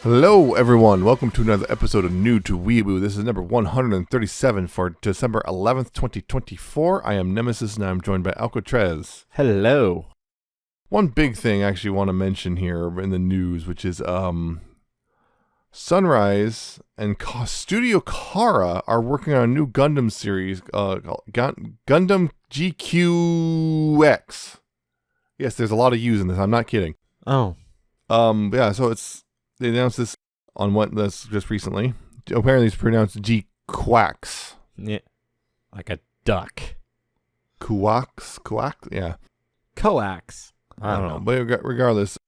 Hello, everyone. Welcome to another episode of New to Weeaboo. This is number 137 for December 11th, 2024. I am Nemesis, and I'm joined by Alcatraz. Hello. One big thing I actually want to mention here in the news, which is Sunrise and Studio Kara are working on a new Gundam series called Gundam GQX. Yes, there's a lot of U's in this. I'm not kidding. Oh. Yeah, so they announced this on this just recently. Apparently it's pronounced G-Quax. Yeah. Like a duck. Quax? Yeah. Coax. I don't know. But regardless,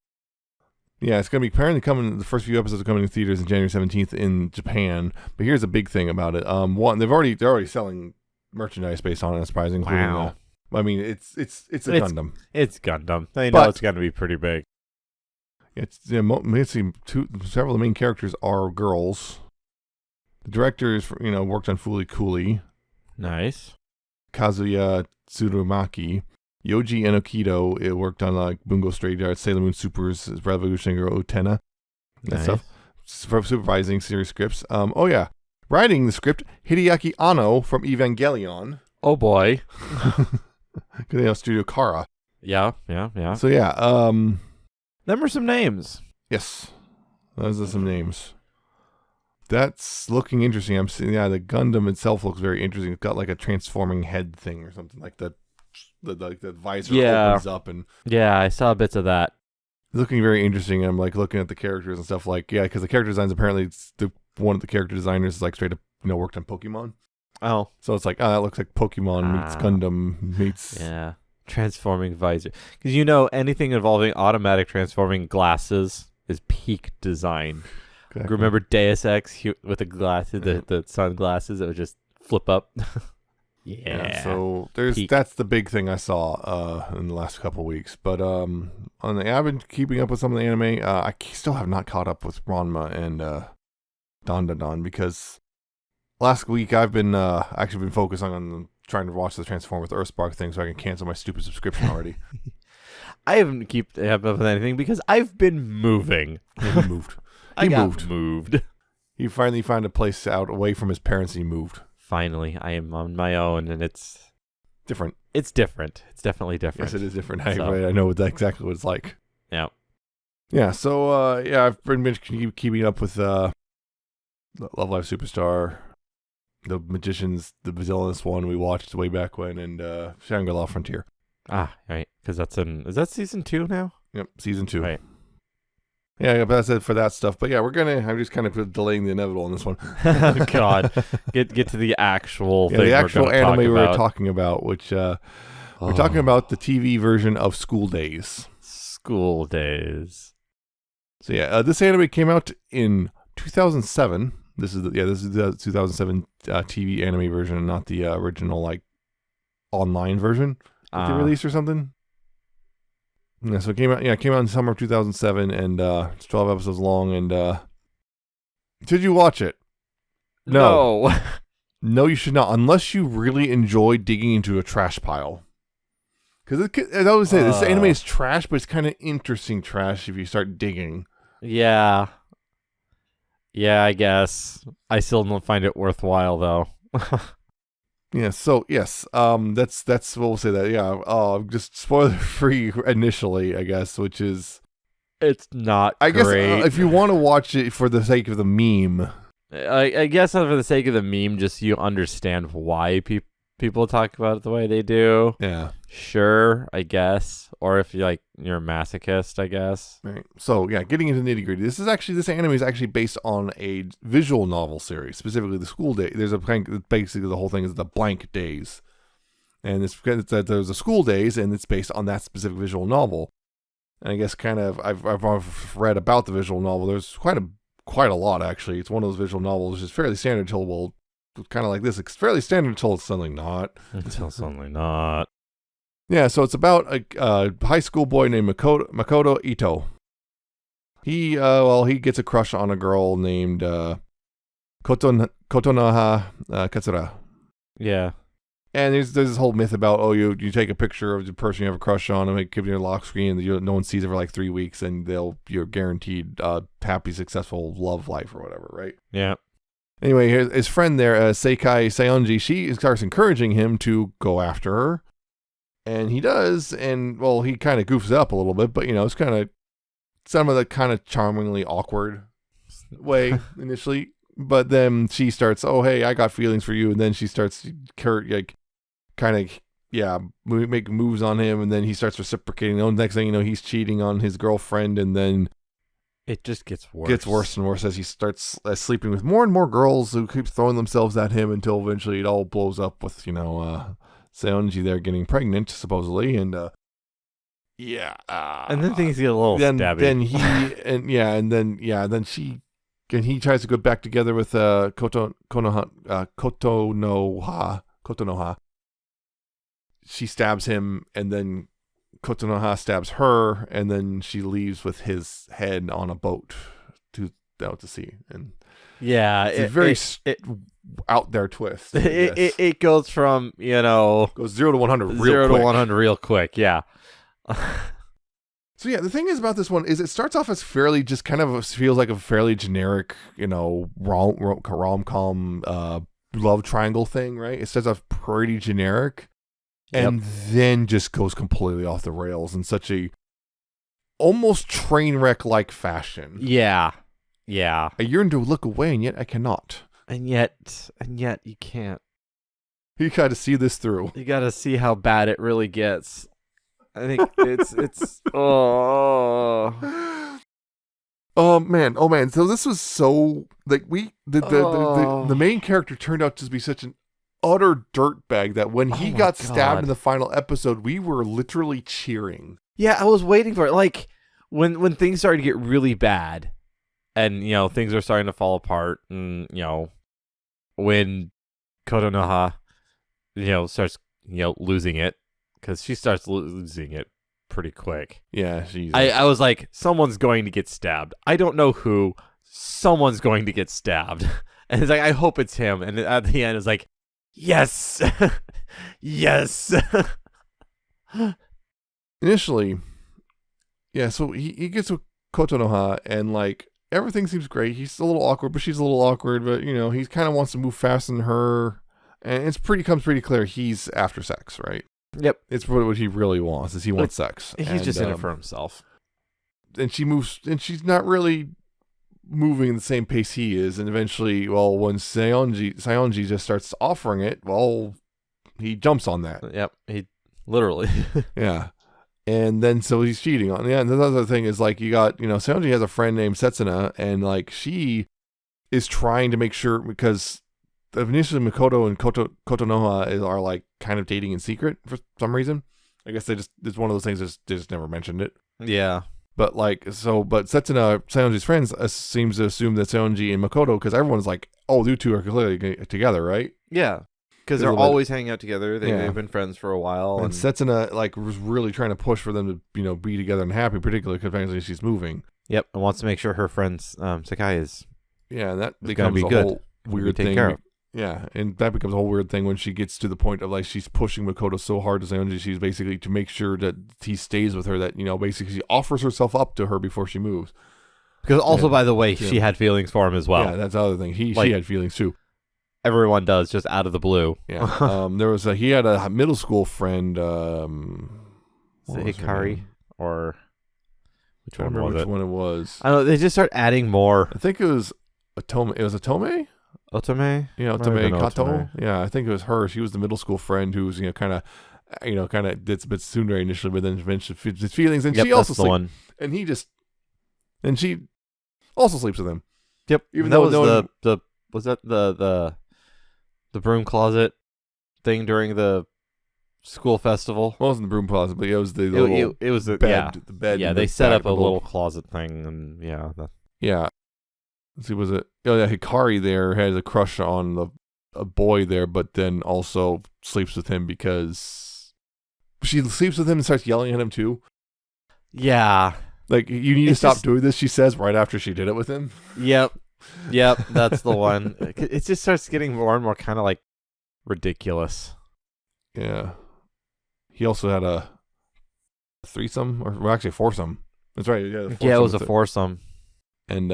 yeah, it's going to be apparently coming, the first few episodes are coming to theaters on January 17th in Japan. But here's a big thing about it. One, they're already selling merchandise based on it, surprisingly. Wow. I mean, it's Gundam. It's Gundam. They know it's going to be pretty big. Several of the main characters are girls. The director is, worked on Fooly Cooly. Nice. Kazuya Tsurumaki. Yoji Enokido, it worked on Bungo Stray Dogs, Sailor Moon Supers, Revolution Girl Utena. That stuff. Supervising series scripts. Writing the script, Hideaki Anno from Evangelion. Oh boy. Studio Kara. Yeah. So yeah, them are some names. yes. Those are some names. That's looking interesting. I'm seeing, the Gundam itself looks very interesting. It's got like a transforming head thing or something like that. The visor opens up and I saw bits of that. looking very interesting. And I'm looking at the characters and stuff because the character designs apparently one of the character designers is straight up worked on Pokemon. Oh, So it's that looks like Pokemon meets Gundam meets transforming visor. Because anything involving automatic transforming glasses is peak design. Exactly. Remember Deus Ex with the glasses, the sunglasses that would just flip up. Yeah. So Peak. that's the big thing I saw in the last couple of weeks. But I've been keeping up with some of the anime. I still have not caught up with Ranma and Dandadan because last week I've been actually been focusing on trying to watch the Transformers Earthspark thing so I can cancel my stupid subscription already. I haven't kept up with anything because I've been moving. He moved. I got moved. He finally found a place out away from his parents and he moved. Finally, I am on my own, and it's Different. It's different. It's definitely different. Yes, it is different. So- I know exactly what it's like. Yeah. Yeah, so I've been keeping up with Love Live Superstar, the Magicians, the villainous one we watched way back when, and Shangri-La Frontier. Ah, right. Because is that season 2 now? Yep, season 2. Right. Yeah, but that's it for that stuff. But yeah, I'm just kind of delaying the inevitable on this one. God, get to the actual thing. The actual we're anime we were about. talking about, which we're talking about the TV version of School Days. School Days. So yeah, this anime came out in 2007. This is the 2007 TV anime version, not the original online version that they released or something. Yeah, so it came out in the summer of 2007, and it's 12 episodes long. And did you watch it? No. No, you should not, unless you really enjoy digging into a trash pile. Because as I always say, this anime is trash, but it's kind of interesting trash if you start digging. Yeah. Yeah, I guess. I still don't find it worthwhile, though. Yeah, so yes, that's what we'll say that. Yeah, just spoiler free initially, I guess, which is It's not I guess great. if you want to watch it for the sake of the meme. I guess for the sake of the meme, just you understand why people talk about it the way they do. Yeah. Sure, I guess. Or if you're a masochist, I guess. Right. So yeah, getting into nitty gritty. This anime is actually based on a visual novel series, specifically the School Day. There's basically the whole thing is the blank days, and it's that there's a School Days, and it's based on that specific visual novel. And I guess I've read about the visual novel. There's quite a lot actually. It's one of those visual novels which is fairly standard until kind of like this. It's fairly standard until it's suddenly not. Until suddenly not. Yeah, so it's about a high school boy named Makoto Ito. He gets a crush on a girl named Kotonoha Katsura. Yeah. And there's this whole myth about, oh, you take a picture of the person you have a crush on and make give you a lock screen, and no one sees it for like 3 weeks, and you're guaranteed happy, successful love life or whatever, right? Yeah. Anyway, his friend there, Seikai Saionji, she starts encouraging him to go after her, and he does, and well, he kind of goofs up a little bit, but it's kind of some of the kind of charmingly awkward way initially. But then she starts, oh, hey, I got feelings for you. And then she starts make moves on him. And then he starts reciprocating. The next thing you know, he's cheating on his girlfriend. And then it just gets worse. Gets worse and worse as he starts sleeping with more and more girls who keep throwing themselves at him until eventually it all blows up with, Seonji there getting pregnant, supposedly. And, and then things get a little stabby. Then he tries to go back together with Kotonoha. She stabs him, and then Kotonoha stabs her, and then she leaves with his head on a boat out to sea. And it's a very out there twist. It goes from goes 0 to 100 to 100 real quick. Yeah. So yeah, the thing is about this one is it starts off as fairly just kind of feels like a fairly generic, rom-com love triangle thing, right? It starts off pretty generic, and then just goes completely off the rails in such a almost train wreck like fashion. Yeah. I yearn to look away, and yet I cannot. And yet you can't. You got to see this through. You got to see how bad it really gets. I think it's oh man. So this was so like the main character turned out to be such an utter dirtbag that when he got stabbed in the final episode, we were literally cheering. Yeah, I was waiting for it. Like when things started to get really bad, and things are starting to fall apart, and when Kotonoha starts losing it. Because she starts losing it pretty quick. Yeah, I was like, someone's going to get stabbed. I don't know who. Someone's going to get stabbed. And it's like, I hope it's him. And at the end, it's like, yes. Yes. Initially, yeah, so he gets with Kotonoha, and like, everything seems great. He's a little awkward, but she's a little awkward. But, he kind of wants to move faster than her. And comes pretty clear he's after sex, right? Yep. It's what he really wants, is he wants sex. He's just in it for himself. And she moves, and she's not really moving at the same pace he is. And eventually, when Saionji just starts offering it, he jumps on that. Yep. He literally. Yeah. And then so he's cheating on. Yeah. And the other thing is like, you got, Saionji has a friend named Setsuna, and like she is trying to make sure, because initially Makoto and Kotonoha are like kind of dating in secret for some reason. I guess it's one of those things they just never mentioned it. Yeah. But Setsuna, Saionji's friends, seems to assume that Saionji and Makoto, because everyone's like, oh, you two are clearly together, right? Yeah. Because they're always hanging out together. They've been friends for a while. And Setsuna was really trying to push for them to be together and happy, particularly because apparently she's moving. Yep. And wants to make sure her friend Sakai is. Yeah, and that becomes a whole weird thing. Yeah, and that becomes a whole weird thing when she gets to the point of like she's pushing Makoto so hard to Saionji, she's basically to make sure that he stays with her, that basically she offers herself up to her before she moves. Because also, by the way, she had feelings for him as well. Yeah, that's the other thing. She had feelings too. Everyone does, just out of the blue. Yeah. He had a middle school friend. Hikari, or which one was it? Which one it was? I don't know. They just start adding more. I think it was Otome. It was Otome. Otome? Yeah, Otome Kato. Otome. Yeah, I think it was her. She was the middle school friend who was, kind of did a bit sooner initially, but then eventually his feelings. And she also sleeps. One. And she also sleeps with him. Yep. Even though was that the broom closet thing during the school festival? Well, it wasn't the broom closet, but it was the it was the bed. Yeah. The bed. Yeah, they set up a little closet thing, and yeah. Yeah. Let's see, was it? Oh yeah, Hikari there has a crush on a boy there, but then also sleeps with him because she sleeps with him and starts yelling at him too. Yeah. Like, you need to stop doing this, she says right after she did it with him. Yep, that's the one. It just starts getting more and more kind of like ridiculous. Yeah. He also had a threesome, or well, actually a foursome. That's right. Yeah, Yeah, it was a foursome. And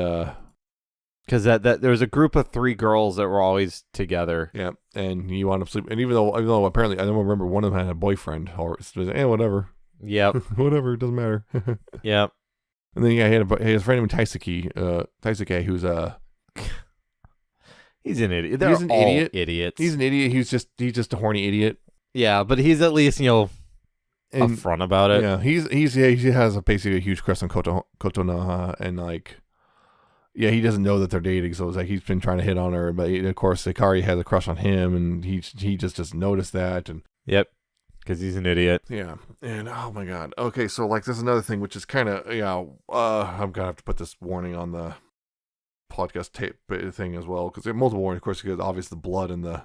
because that there was a group of 3 girls that were always together. yeah, and he wound up sleeping. And even though apparently I don't remember, one of them had a boyfriend, or whatever. Yep. Whatever, it doesn't matter. Yep. And then he had a friend named Taisuke, who's he's an idiot. He's an idiot. Idiots. He's an idiot. He's just a horny idiot. Yeah, but he's at least upfront about it. Yeah, he has basically a huge crush on Kotonoha, and like, yeah, he doesn't know that they're dating, so it's like he's been trying to hit on her, but of course Hikari has a crush on him, and he just doesn't notice that, and yep, because he's an idiot. Yeah, and oh my god, okay, so like there's another thing which is kind of I'm gonna have to put this warning on the podcast tape thing as well, because there are multiple warnings, of course, because obviously the blood and the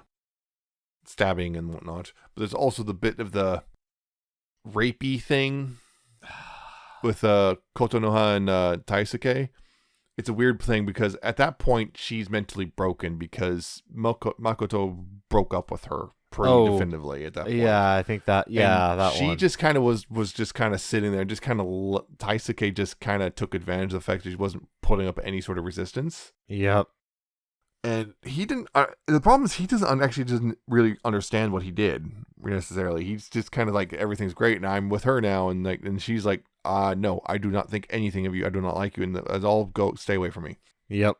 stabbing and whatnot, but there's also the bit of the rapey thing with Kotonoha and Taisuke. It's a weird thing because at that point she's mentally broken because Makoto broke up with her pretty definitively at that point. Yeah, I think that. Yeah, and that she one. just kind of was just kind of sitting there, just kind of Taisuke just kind of took advantage of the fact that she wasn't putting up any sort of resistance. Yep. And he didn't. The problem is he doesn't really understand what he did necessarily. He's just kind of like, everything's great, and I'm with her now, and she's like, no, I do not think anything of you. I do not like you, and it's all go stay away from me. Yep.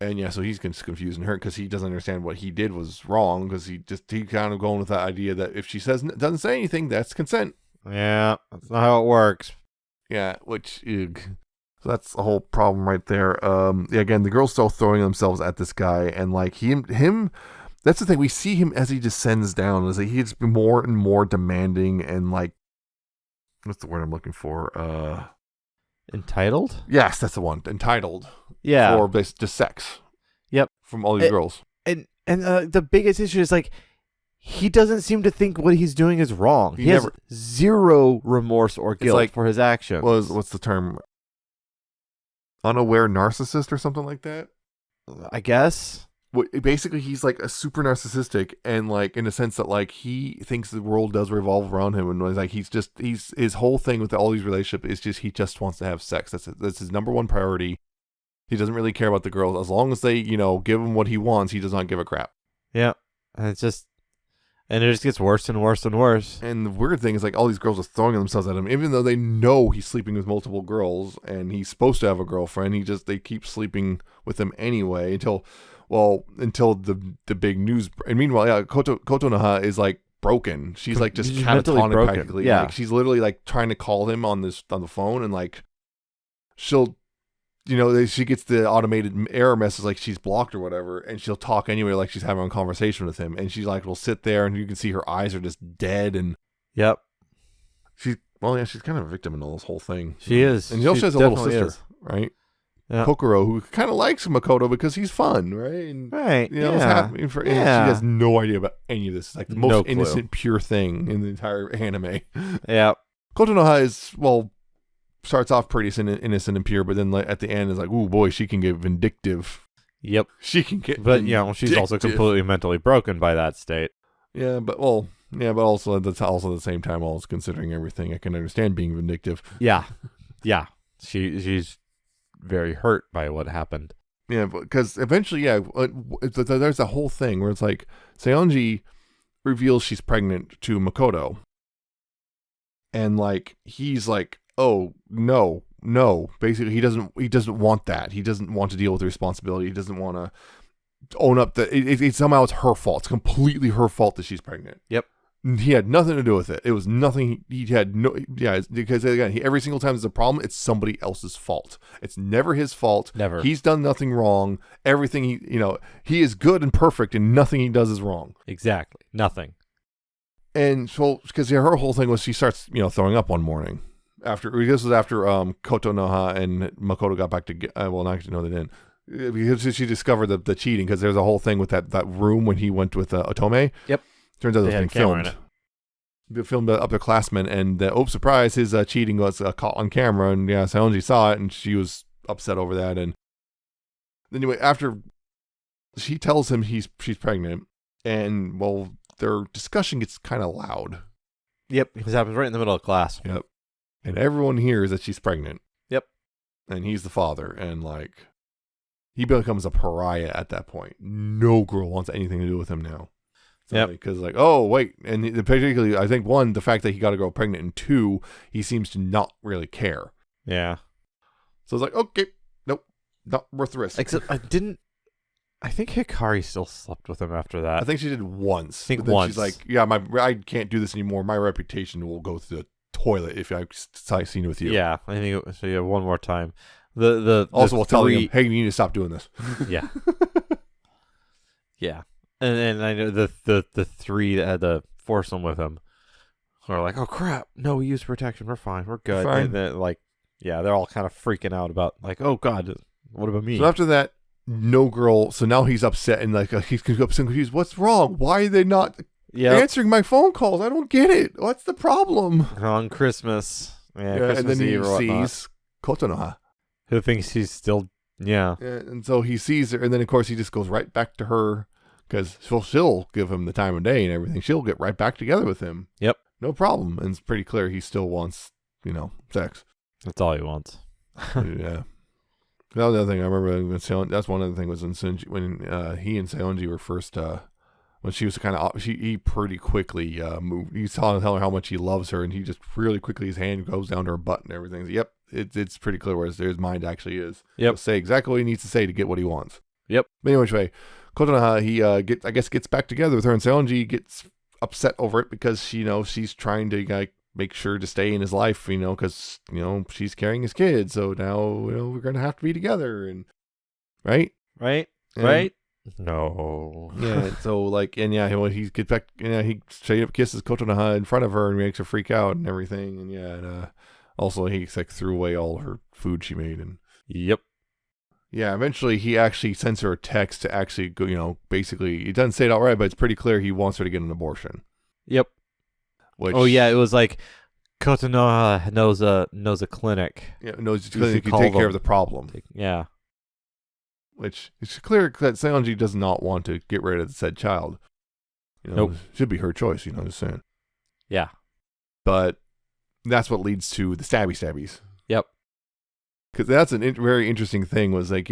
And yeah, so he's confusing her because he doesn't understand what he did was wrong, because he kind of going with that idea that if she doesn't say anything, that's consent. Yeah, that's not how it works. Yeah, which. So that's the whole problem right there. Yeah, again, the girls still throwing themselves at this guy, and like him. That's the thing. We see him as he descends down, is that he gets more and more demanding, and like, what's the word I'm looking for? Entitled? Yes, that's the one. Entitled. Yeah. For just sex. Yep. From all these girls. And the biggest issue is like, he doesn't seem to think what he's doing is wrong. He has zero remorse or guilt for his actions. What's the term? Unaware narcissist or something like that, I guess. Basically, he's like a super narcissistic, and like in a sense that like he thinks the world does revolve around him, and like he's his whole thing with all these relationships is just he just wants to have sex. That's his number one priority. He doesn't really care about the girls as long as they give him what he wants. He does not give a crap. Yeah, and it just gets worse and worse and worse. And the weird thing is, like, all these girls are throwing themselves at him, even though they know he's sleeping with multiple girls and he's supposed to have a girlfriend. They keep sleeping with him anyway until the big news. And meanwhile, yeah, Kotonoha is like broken. She's like just catatonic practically. Yeah, like, she's literally like trying to call him on the phone, and like she'll. She gets the automated error message like she's blocked or whatever, and she'll talk anyway like she's having a conversation with him, and she's like will sit there, and you can see her eyes are just dead, and yep, she's kind of a victim in this whole thing. She is, and she also has a little sister, right? Yep. Kokoro, who kind of likes Makoto because he's fun, right? And, right. It's happening for. And she has no idea about any of this. It's like the most innocent, pure thing in the entire anime. Yeah, Kotonoha is starts off pretty innocent and pure, but then like, at the end is like, ooh boy, she can get vindictive. Yep, she can get. But she's also completely mentally broken by that state. Yeah, but also at the same time, also considering everything, I can understand being vindictive. Yeah, she's very hurt by what happened. Yeah, because eventually, there's a whole thing where it's like Seonji reveals she's pregnant to Makoto, and like he's like, oh no, basically he doesn't want that. He doesn't want to deal with the responsibility. He doesn't want to own up that it somehow it's her fault. It's completely her fault that she's pregnant. Yep. He had nothing to do with it. It was nothing. He had no. Yeah, because again, every single time there's a problem, it's somebody else's fault. It's never his fault. Never. He's done nothing wrong. Everything he is good and perfect, and nothing he does is wrong. Exactly. Nothing. And so, because her whole thing was she starts throwing up one morning after Kotonoha and Makoto got back together. Well, actually, no, they didn't. Because she discovered the cheating, because there's a whole thing with that room when he went with Otome. Yep. Turns out it was being filmed. They filmed upperclassmen, and surprise, his cheating was caught on camera, and Seonji saw it, and she was upset over that. And anyway, after she tells him she's pregnant, and their discussion gets kind of loud. Yep, this happens right in the middle of class. Yep. And everyone hears that she's pregnant. Yep. And he's the father, and like he becomes a pariah at that point. No girl wants anything to do with him now. Yep. Because like, oh wait, and particularly I think one, the fact that he got a girl pregnant, and two, he seems to not really care. Yeah. So it's like, okay, nope, not worth the risk. Except I think Hikari still slept with him after that. I think she did once. I think but then once. She's like, yeah, I can't do this anymore. My reputation will go to the toilet if I've seen with you. Yeah, I think so. Yeah, one more time. The also, we'll tell three... him, hey, you need to stop doing this. Yeah. Yeah. And I know the three that had to force him with him are like, oh crap, no, we use protection, we're fine, we're good. Fine. And then like, yeah, they're all kind of freaking out about like, oh god, what about me? So after that, no girl. So now he's upset and like he's confused. What's wrong? Why are they not answering my phone calls? I don't get it. What's the problem? On Christmas, Christmas and then he Eve or whatnot. sees Kotonoha. Who thinks he's still And so he sees her, and then of course he just goes right back to her because she'll give him the time of day and everything. She'll get right back together with him. Yep, no problem. And it's pretty clear he still wants sex. that's all he wants. Yeah. That was the other thing I remember. That's one other thing was when he and Seonji were first. When she was kind of, he pretty quickly moved. He saw tell her how much he loves her, and he just really quickly his hand goes down to her butt and everything. Yep, it's pretty clear where his mind actually is. Yep, he'll say exactly what he needs to say to get what he wants. Yep. But anyway, Kotonoha, he gets back together with her, and Seonji gets upset over it because she's trying to make sure to stay in his life, because she's carrying his kids, so now we're gonna have to be together, and right. No. Yeah. So when he gets back, he straight up kisses Kotonoha in front of her and makes her freak out and everything, and also he threw away all her food she made, and yep. Yeah. Eventually, he actually sends her a text to actually go. Basically, he doesn't say it outright, but it's pretty clear he wants her to get an abortion. Yep. Which, it was like Kotonoha knows a clinic. Yeah, knows a clinic can take care of the problem. Yeah. Which it's clear that Seonji does not want to get rid of the said child. Nope. Should be her choice, just saying. Yeah. But that's what leads to the stabbies. Yep. Because that's a very interesting thing was there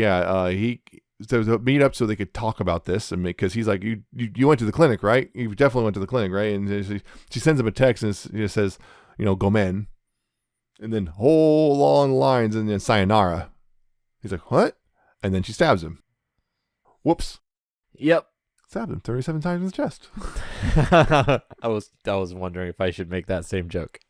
was a meetup so they could talk about this, and because he's like, you went to the clinic, right? You definitely went to the clinic, right? And she sends him a text and it says, gomen. And then whole long lines and then sayonara. He's like, what? And then she stabs him. Whoops. Yep. Stabbed him 37 times in the chest. I was wondering if I should make that same joke.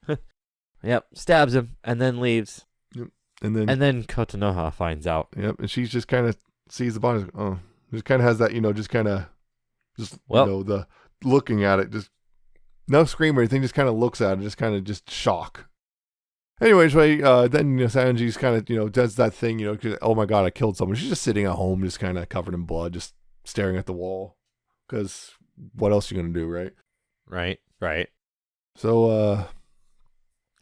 Yep. Stabs him and then leaves. Yep. And then Kotonoha finds out. Yep. And she's just kind of sees the body. Oh, just kind of has that, the looking at it, just no scream or anything, just kind of looks at it, just shock. Anyways, then Seonji's kind of does that thing, oh my god, I killed someone. She's just sitting at home, just kind of covered in blood, just staring at the wall, because what else are you gonna do, right? Right. So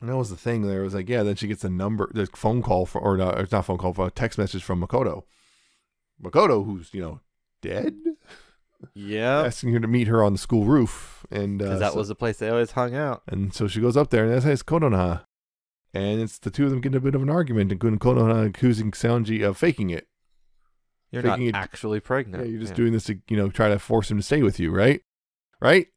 and that was the thing. There was then she gets the phone call it's not phone call, for a text message from Makoto, who's dead. Yeah, asking her to meet her on the school roof, and that was the place they always hung out. And so she goes up there, and that's it's Kotonoha. And it's the two of them getting a bit of an argument, and Konoha accusing Seonji of faking it. You're not actually pregnant. Yeah, you're just doing this to, try to force him to stay with you, right? Right?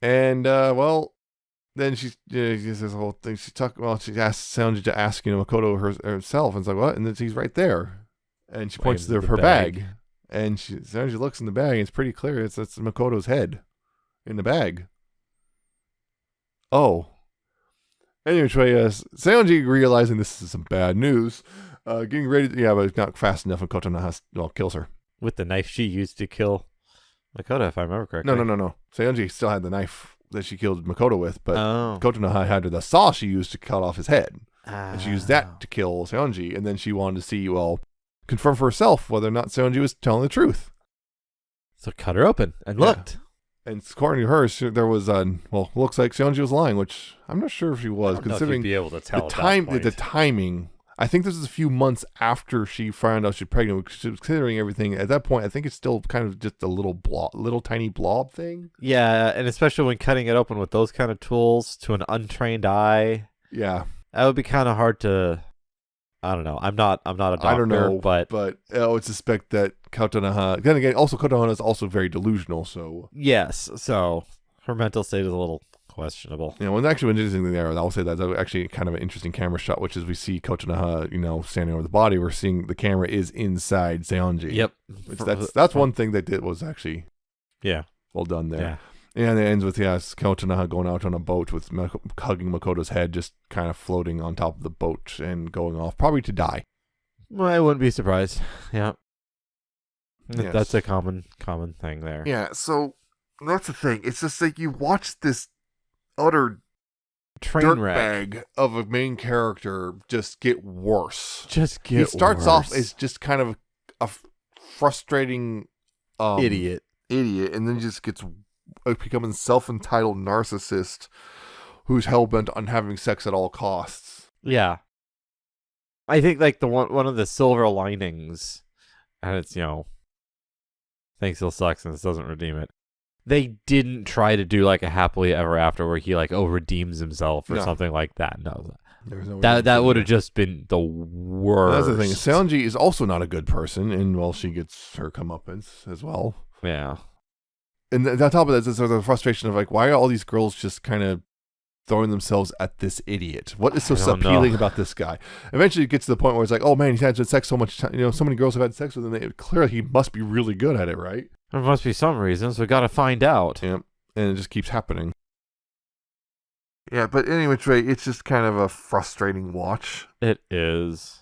And, then she says the whole thing. She asks Seonji to ask, Makoto herself, and it's like, what? And then she's right there. And she points to her bag. And Seonji looks in the bag, and it's pretty clear it's Makoto's head in the bag. Oh. Anyway, Seonji realizing this is some bad news, getting ready but it's not fast enough, and Kotonoha kills her. With the knife she used to kill Makoto, if I remember correctly. No. Seonji still had the knife that she killed Makoto with, but oh. Kotonoha had the saw she used to cut off his head. And she used that Oh. to kill Seonji, and then she wanted to see, confirm for herself whether or not Seonji was telling the truth. So cut her open and looked. And according to her, there was looks like Seonji was lying, which I'm not sure if she was, considering be able to tell the timing. I think this is a few months after she found out she's pregnant. Considering everything at that point, I think it's still kind of just a little tiny blob thing. Yeah, and especially when cutting it open with those kind of tools to an untrained eye, Yeah, that would be kind of hard to. I don't know. I'm not a doctor. I don't know, but I would suspect that Kotonoha. Then again, also Kotonoha is also very delusional. So yes, so her mental state is a little questionable. you know, when actually an interesting thing there, I'll say that actually kind of an interesting camera shot, which is we see Kotonoha, you know, standing over the body. We're seeing the camera is inside Seonji. Yep, That's one thing they did was actually well done there. Yeah. And it ends with Kotonoha going out on a boat with hugging Makoto's head, just kind of floating on top of the boat and going off, probably to die. Well, I wouldn't be surprised. Yeah, Yes. That's a common thing there. Yeah, so that's the thing. It's just like you watch this utter Train wreck. dirtbag of a main character just get worse. He starts off as just kind of a frustrating idiot, and then just gets becoming self-entitled narcissist who's hell-bent on having sex at all costs. Yeah, I think like the one of the silver linings, and it's things still sucks and this doesn't redeem it. They didn't try to do like a happily ever after where he like redeems himself or something like that. No, that would have just been the worst. That's the thing. Seonji is also not a good person, and well, she gets her comeuppance as well. Yeah. And on top of that, there's the frustration of like, why are all these girls just kind of throwing themselves at this idiot? What is so appealing about this guy? Eventually, it gets to the point where it's like, oh man, he's had sex so much time. So many girls have had sex with him. Clearly, he must be really good at it, right? There must be some reasons. We got to find out. Yeah, and it just keeps happening. Yeah, but anyway, Trey, it's just kind of a frustrating watch. It is.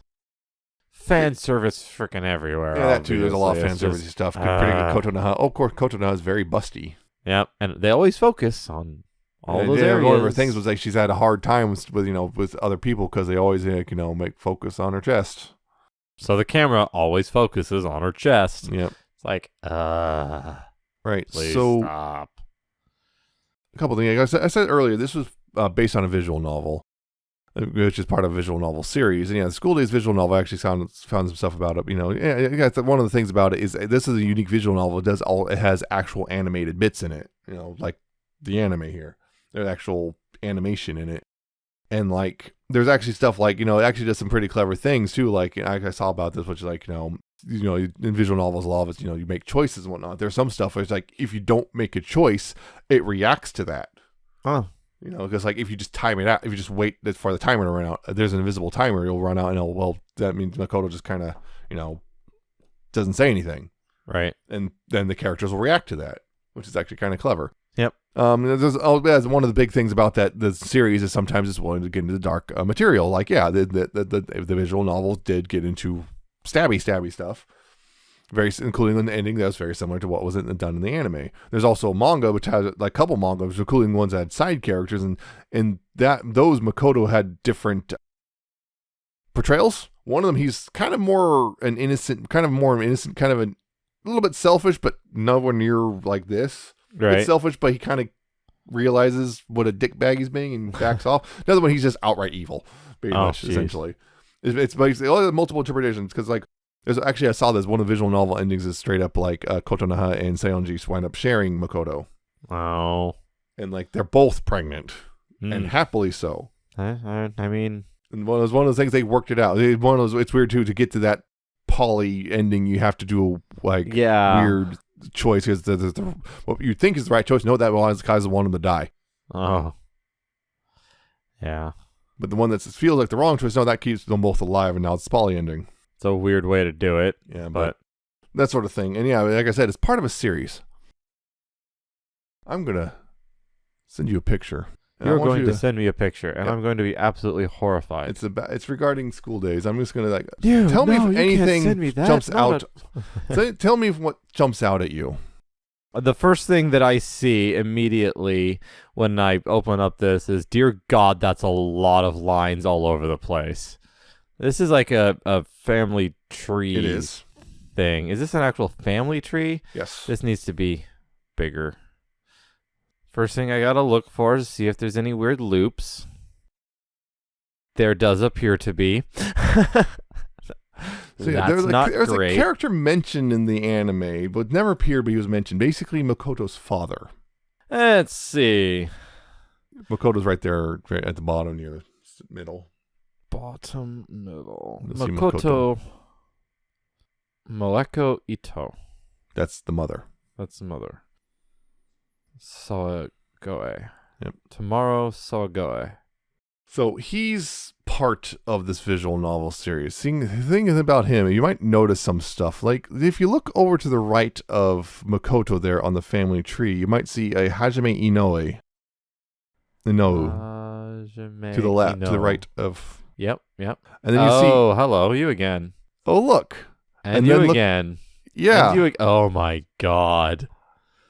Fan service freaking everywhere. Yeah, that too. There's a lot of fan service stuff. Pretty good Kotonoha. Oh, of course, Kotonoha is very busty. Yep, and they always focus on all those areas. One of her things was like she's had a hard time with other people because they always make focus on her chest. So the camera always focuses on her chest. Yep. It's like, right. Please so stop. A couple things. I said earlier, this was based on a visual novel, which is part of a visual novel series. And the School Days visual novel actually found some stuff about it. One of the things about it is this is a unique visual novel. It has actual animated bits in it. Like the anime here. There's actual animation in it. And like there's actually stuff like, it actually does some pretty clever things too. Like I saw about this, which is like, in visual novels, a lot of it's, you make choices and whatnot. There's some stuff where it's like, if you don't make a choice, it reacts to that. Oh. Because like if you just time it out, if you just wait for the timer to run out, there's an invisible timer, you'll run out and that means Makoto just kind of, doesn't say anything. Right. And then the characters will react to that, which is actually kind of clever. Yep. There's one of the big things about the series is sometimes it's willing to get into dark material. Like, the visual novels did get into stabby stuff, including an ending that was very similar to what was done in the anime. There's also a manga which has like a couple mangas, including ones that had side characters, and those Makoto had different portrayals. One of them, he's kind of more an innocent, kind of a little bit selfish, but nowhere near like this. Right. It's selfish, but he kind of realizes what a dickbag he's being and backs off. Another one, he's just outright evil, pretty much, essentially. It's basically all the multiple interpretations, because like I saw this one of the visual novel endings is straight up like Kotonoha and Seonji wind up sharing Makoto. Oh. And like they're both pregnant and happily so. I mean, and one of those things they worked it out. It's weird too to get to that poly ending. You have to do weird choice because what you think is the right choice. No, that was Kaiser wanted him to die. Oh. Yeah. But the one that feels like the wrong choice, no, that keeps them both alive, and now it's poly ending. It's a weird way to do it. Yeah, but that sort of thing. And like I said, it's part of a series. I'm going to send you a picture. You're going to send me a picture, and I'm going to be absolutely horrified. It's regarding School Days. I'm just going to Dude, tell me if anything jumps out. Tell me what jumps out at you. The first thing that I see immediately when I open up this is, dear God, that's a lot of lines all over the place. This is like a family tree thing. Is this an actual family tree? Yes. This needs to be bigger. First thing I gotta look for is to see if there's any weird loops. There does appear to be. So yeah, That's not there's great. a character mentioned in the anime, but never appeared, but he was mentioned. Basically, Makoto's father. Let's see. Makoto's right there, right at the bottom near the middle. Bottom middle. Let's see Makoto. Moeko Ito. That's the mother. That's the mother. Sawagoe. Yep. Tomorrow Sawagoe. So he's part of this visual novel series. The thing about him, you might notice some stuff. Like, if you look over to the right of Makoto there on the family tree, you might see a Hajime Inoue. To the left, to the right of... Yep. And then you see... Oh, hello, you again. Oh, look. And you then again. Yeah. And you oh, my God.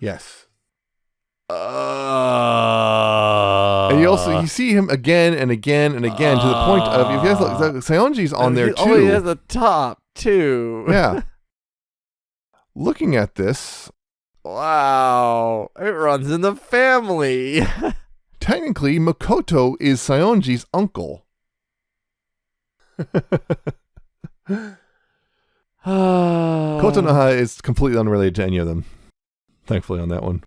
Yes. And you see him again and again and again to the point of, if you guys look, Saionji's on there too. Oh, he has the top too. Yeah. Looking at this, wow, it runs in the family. Technically, Makoto is Saionji's uncle. Kotonoha is completely unrelated to any of them. Thankfully on that one.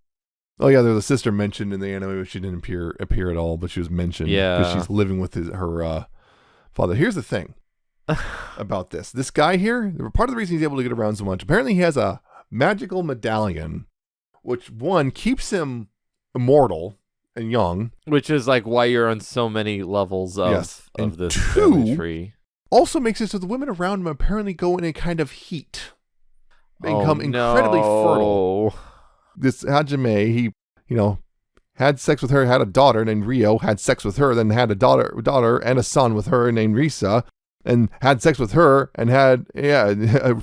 Oh yeah, there's a sister mentioned in the anime, but she didn't appear at all, but she was mentioned. Yeah. Because she's living with her father. Here's the thing about this. This guy here, part of the reason he's able to get around so much, apparently he has a magical medallion, which one, keeps him immortal and young. Which is like why you're on so many levels of this two, family tree. Also makes it so the women around him apparently go in a kind of heat. They become incredibly fertile. This Hajime, he, had sex with her, had a daughter named Rio, had sex with her, then had a daughter and a son with her named Risa, and had sex with her and had, Rika,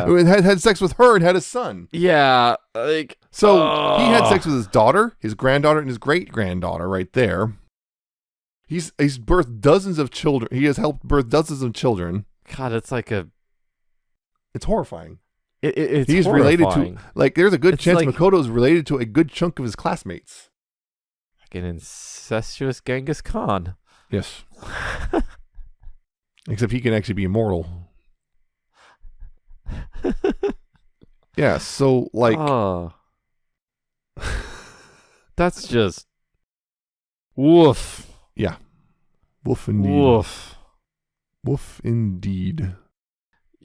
who had sex with her and had a son. Yeah, like... So he had sex with his daughter, his granddaughter, and his great-granddaughter right there. He's birthed dozens of children. He has helped birth dozens of children. God, it's like a... It's horrifying. He's related to, like, there's a good chance like, Makoto is related to a good chunk of his classmates. Like an incestuous Genghis Khan. Yes. Except he can actually be immortal. Yeah, so, like... That's just... Woof. Yeah. Woof indeed. Woof. Woof indeed.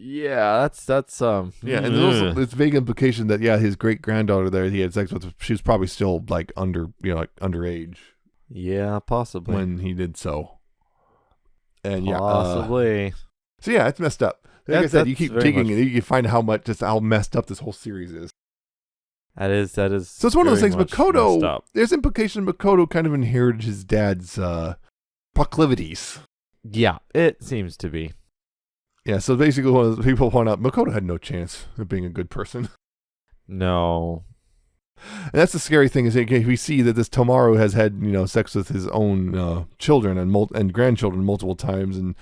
Yeah, that's yeah, and there's also this vague implication that his great granddaughter there he had sex with, she was probably still like underage. Yeah, possibly. When he did so. And possibly. So yeah, it's messed up. Like I said, you keep digging and you can find how messed up this whole series is. That is. So it's one of those things. Makoto, there's implication Makoto kind of inherited his dad's proclivities. Yeah, it seems to be. Yeah, so basically one of the people point out Makoto had no chance of being a good person. No. And that's the scary thing is we see that this Tomaru has had, sex with his own children and grandchildren multiple times, and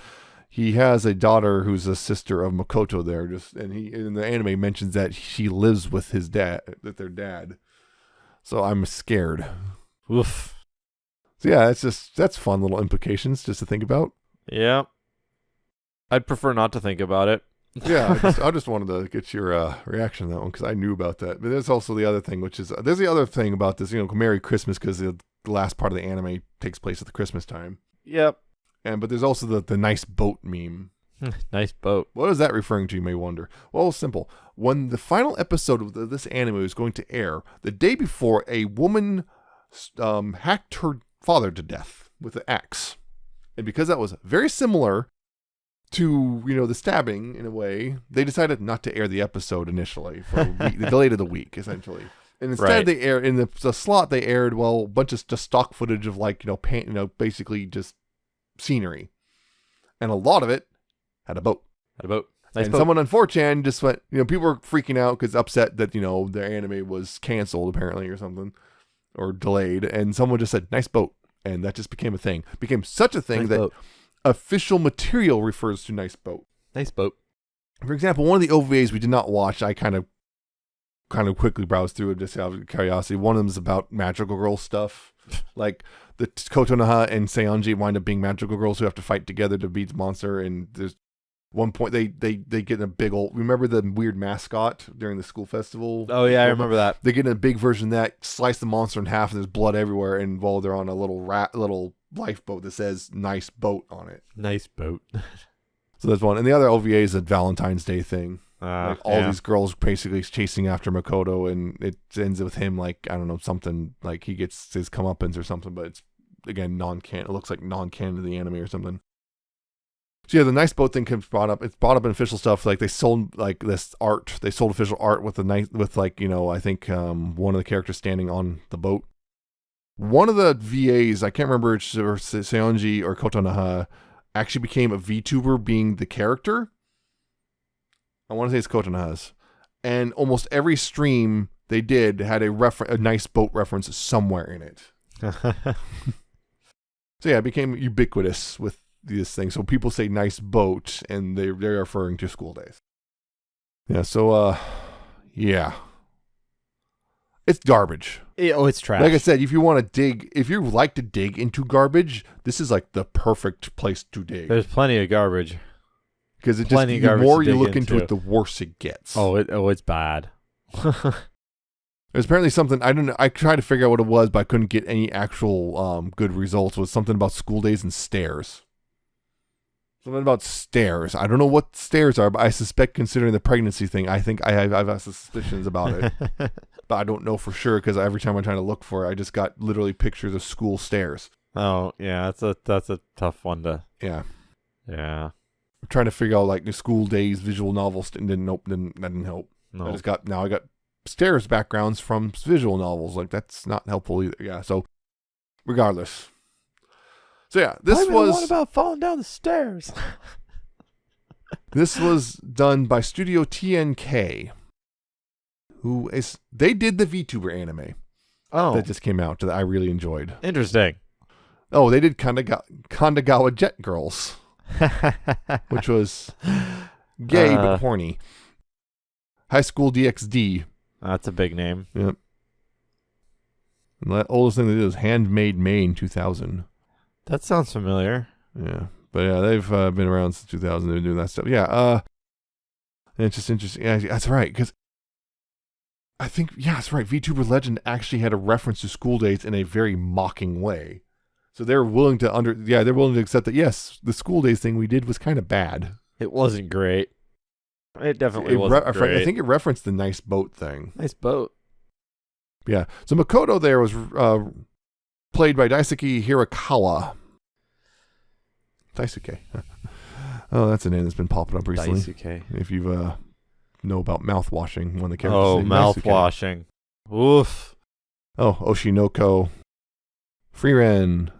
he has a daughter who's a sister of Makoto there. And he in the anime mentions that she lives with their dad. So I'm scared. Oof. So yeah, that's fun little implications just to think about. Yeah. I'd prefer not to think about it. Yeah, I just wanted to get your reaction on that one because I knew about that. But there's also the other thing, which is there's the other thing about this. Merry Christmas, because the last part of the anime takes place at the Christmas time. Yep. But there's also the nice boat meme. Nice boat. What is that referring to? You may wonder. Well, simple. When the final episode of this anime was going to air, the day before, a woman hacked her father to death with an axe, and because that was very similar to the stabbing in a way, they decided not to air the episode initially for a week. They delayed it a week essentially, and instead they aired in the slot. They aired a bunch of just stock footage of basically just scenery, and a lot of it had a boat. Nice and boat. Someone on 4chan just went. People were freaking out because upset that their anime was canceled apparently or something, or delayed, and someone just said nice boat, and that just became a thing. Became such a thing that official material refers to nice boat. Nice boat. For example, one of the OVAs we did not watch, I kind of quickly browsed through it just out of curiosity. One of them is about magical girl stuff. Like the Kotonoha and Seonji wind up being magical girls who have to fight together to beat the monster. And there's one point they get in a big old. Remember the weird mascot during the school festival? Oh yeah, I remember that. They get in a big version of that, slice the monster in half, and there's blood everywhere. And while they're on a little lifeboat that says "nice boat" on it. Nice boat. So that's one. And the other OVA is a Valentine's Day thing. Like all these girls basically chasing after Makoto, and it ends with him like, I don't know, something like he gets his comeuppance or something, but it's again non-canon. It looks like non-canon to the anime or something. So yeah, the nice boat thing comes brought up. It's brought up in official stuff. Like they sold like this art. They sold official art with like, you know, I think one of the characters standing on the boat. One of the VAs, I can't remember if it's Seonji or Kotonoha, actually became a VTuber being the character. I want to say it's Kotonoha's. And almost every stream they did had a nice boat reference somewhere in it. So yeah, it became ubiquitous with this thing. So people say nice boat, and they're referring to school days. Yeah, so, yeah. It's garbage. It's trash. Like I said, if you like to dig into garbage, this is like the perfect place to dig. There's plenty of garbage. Because it just, the more you look into it, the worse it gets. It's bad. There's apparently something, I don't know, I tried to figure out what it was, but I couldn't get any actual good results. It was something about school days and stairs. Something about stairs. I don't know what stairs are, but I suspect, considering the pregnancy thing, I think I've suspicions about it. But I don't know for sure, because every time I'm trying to look for it, I just got literally pictures of school stairs. Oh, yeah, that's a tough one to... Yeah. Yeah. I'm trying to figure out, like, the school days visual novels, and that didn't help. No. I got stairs backgrounds from visual novels. Like, that's not helpful either. Yeah, so, regardless. So, yeah, this was... What about falling down the stairs? This was done by Studio TNK. They did the VTuber anime. Oh. That just came out that I really enjoyed. Interesting. Oh, they did Kandagawa Jet Girls. Which was gay but horny. High School DxD. That's a big name. Yep. And the oldest thing they did was Handmade May in 2000. That sounds familiar. Yeah. But yeah, they've been around since 2000. They've been doing that stuff. Yeah. It's just interesting. Yeah, that's right. Because I think, yeah, that's right. VTuber Legend actually had a reference to school days in a very mocking way. So they're willing to accept that, yes, the school days thing we did was kind of bad. It wasn't great. It definitely wasn't great. I think it referenced the nice boat thing. Nice boat. Yeah. So Makoto there was played by Daisuke Hirakawa. Daisuke. Oh, that's a name that's been popping up recently. Daisuke. If you know about mouth washing, one of the characters. Oh, mouth washing. Oof. Oh, Oshinoko. Freeren.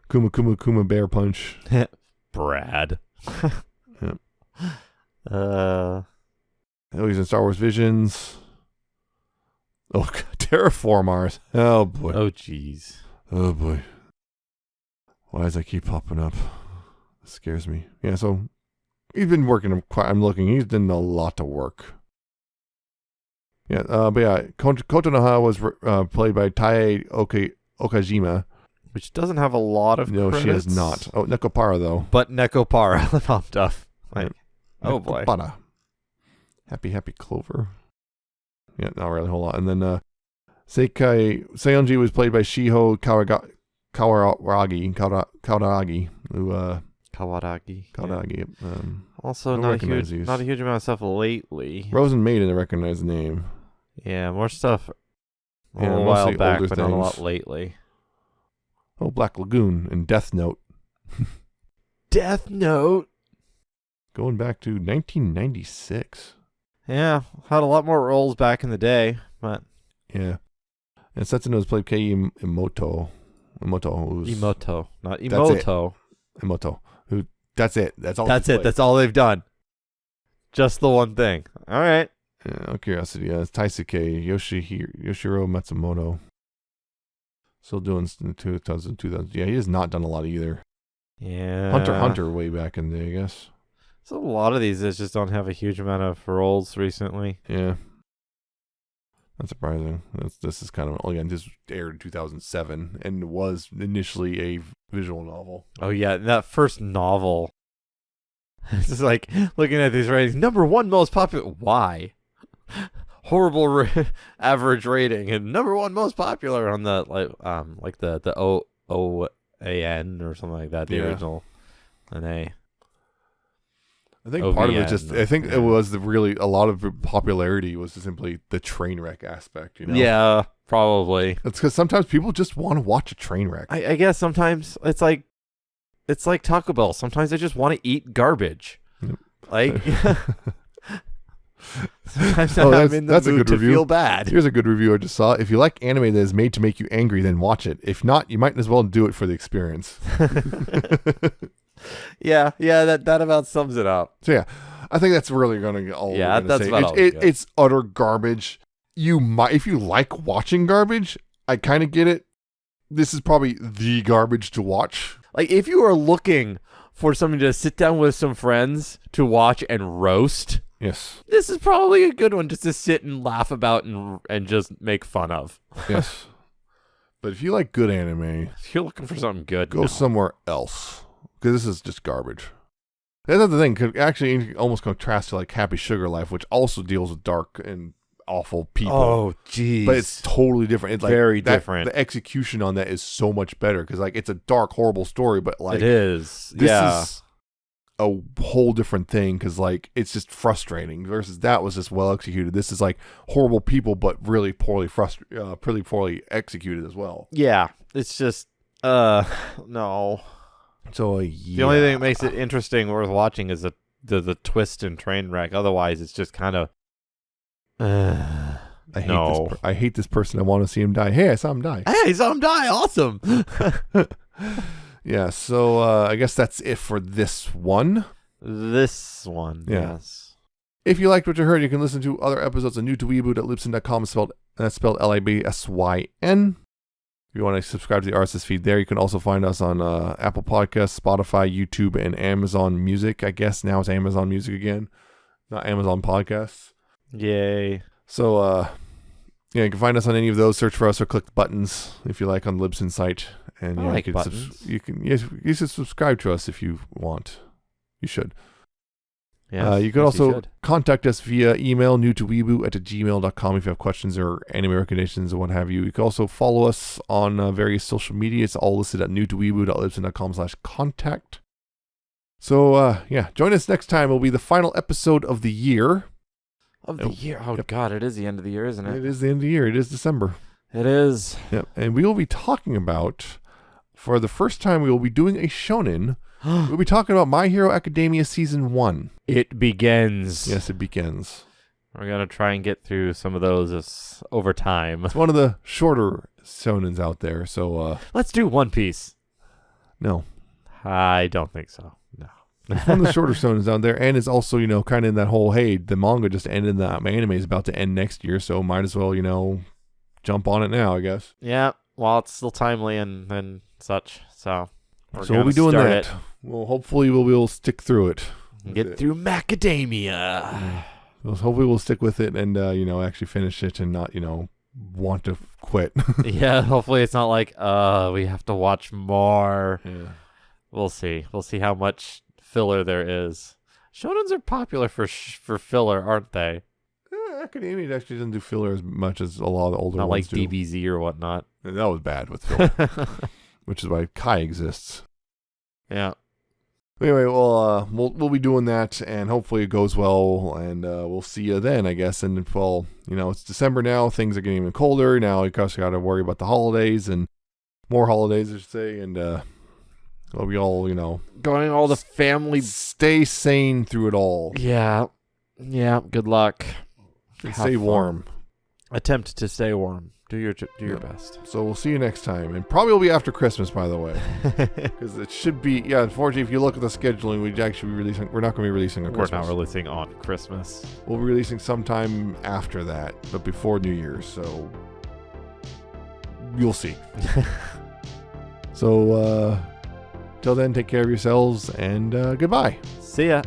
Kuma Bear Punch. Brad. Yep. Oh, he's in Star Wars Visions. Oh, Terraformars. Oh, boy. Oh, jeez. Oh, boy. Why does that keep popping up? It scares me. Yeah, so he's been working I'm looking. He's done a lot of work. Yeah, but yeah, Kotonoha was played by Tae Okajima. Which doesn't have a lot of credits. She has not. Oh, Nekopara, though. But Nekopara popped up. Like, oh, boy. Nekopara. Happy Clover. Yeah, not really a whole lot. And then Seonji was played by Shiho Kawaragi. Kawaragi. Also, not a huge amount of stuff lately. Rosen Maiden, I recognize the name. Yeah, more stuff a while back, but not a lot lately. Oh, Black Lagoon and Death Note. Death Note? Going back to 1996. Yeah, had a lot more roles back in the day, but... Yeah. And Setsuno was played Kei Imoto. Imoto, not Imoto. Imoto. That's it. That's all. That's it. That's all they've done. Just the one thing. All right. Yeah, out of curiosity, it's Taisuke Yoshiro Matsumoto. Still doing 2000. Yeah, he has not done a lot either. Yeah. Hunter way back in the day, I guess. So a lot of these just don't have a huge amount of roles recently. Yeah. Not surprising. This is kind of, again, this aired in 2007 and was initially a visual novel. Oh yeah, that first novel. It's just like looking at these ratings. Number 1 most popular. Why? Horrible average rating, and number 1 most popular on the like the OAN or something like that. The original, and I think part of it just, I think it was a lot of popularity was simply the train wreck aspect, you know? Yeah, probably. It's because sometimes people just want to watch a train wreck. I guess sometimes it's like Taco Bell. Sometimes I just want to eat garbage. Yep. Like, sometimes I'm in the mood to feel bad. Here's a good review I just saw. If you like anime that is made to make you angry, then watch it. If not, you might as well do it for the experience. Yeah, that about sums it up. So yeah, I think that's really going to get all. Yeah, that's say. about all. It's utter garbage. You might, if you like watching garbage, I kind of get it. This is probably the garbage to watch. Like, if you are looking for something to sit down with some friends to watch and roast, yes, this is probably a good one just to sit and laugh about and just make fun of. Yes. But if you like good anime, if you're looking for something good, go somewhere else, because this is just garbage. That's the thing. Could actually almost contrast to like Happy Sugar Life, which also deals with dark and awful people. Oh, jeez. But it's totally different. It's like very different. The execution on that is so much better because like it's a dark, horrible story, but like it is. This is a whole different thing because like it's just frustrating. Versus that was just well executed. This is like horrible people, but really poorly executed as well. Yeah, it's just no. So the only thing that makes it interesting, worth watching, is the twist and train wreck. Otherwise, it's just kind of. I hate this person. I want to see him die. Hey, I saw him die. Hey, I saw him die. Awesome. Yeah, so I guess that's it for this one. Yes. If you liked what you heard, you can listen to other episodes of New to Weeaboo.libsyn.com. That's spelled LIBSYN. If you want to subscribe to the RSS feed there, you can also find us on Apple Podcasts, Spotify, YouTube, and Amazon Music. I guess now it's Amazon Music again, not Amazon Podcasts. Yay. So, you can find us on any of those. Search for us or click the buttons if you like on the Libsyn site. And I like buttons. You should subscribe to us if you want. You should. Yes, you can also contact us via email, newtoweeboo@gmail.com if you have questions or anime recommendations or what have you. You can also follow us on various social media. It's all listed at newtoweeboo.libsyn.com/contact. So, join us next time. It'll be the final episode of the year. Oh, God, it is the end of the year, isn't it? It is the end of the year. It is December. It is. Yep. And we will be talking about, for the first time, we will be doing a shonen. We'll be talking about My Hero Academia Season 1. It begins. Yes, it begins. We're going to try and get through some of those over time. It's one of the shorter shonens out there, so... Let's do One Piece. No. I don't think so. No. It's one of the shorter shonens out there, and it's also, kind of in that whole, hey, the manga just ended, the anime is about to end next year, so might as well, jump on it now, I guess. Yeah, well, it's still timely and such, so we'll be doing that. Well, hopefully we'll stick through it. Get through Macadamia. Well, hopefully we'll stick with it and, actually finish it and not, want to quit. Yeah, hopefully it's not like, we have to watch more. Yeah. We'll see. We'll see how much filler there is. Shonens are popular for filler, aren't they? Academia actually doesn't do filler as much as a lot of the older not ones like DBZ or whatnot. And that was bad with filler, which is why Kai exists. Yeah. Anyway, well, we'll be doing that, and hopefully it goes well, and we'll see you then, I guess. And it's December now. Things are getting even colder now. You also got to worry about the holidays and more holidays, I should say, and we'll be all going all the family. Stay sane through it all. Yeah. Good luck. Stay warm. Attempt to stay warm. Do your best. So we'll see you next time, and probably will be after Christmas, by the way, because it should be. Yeah, unfortunately, if you look at the scheduling, we're not going to be releasing on Christmas. We're not releasing on Christmas. We'll be releasing sometime after that, but before New Year's. So you'll see. So till then, take care of yourselves, and goodbye. See ya.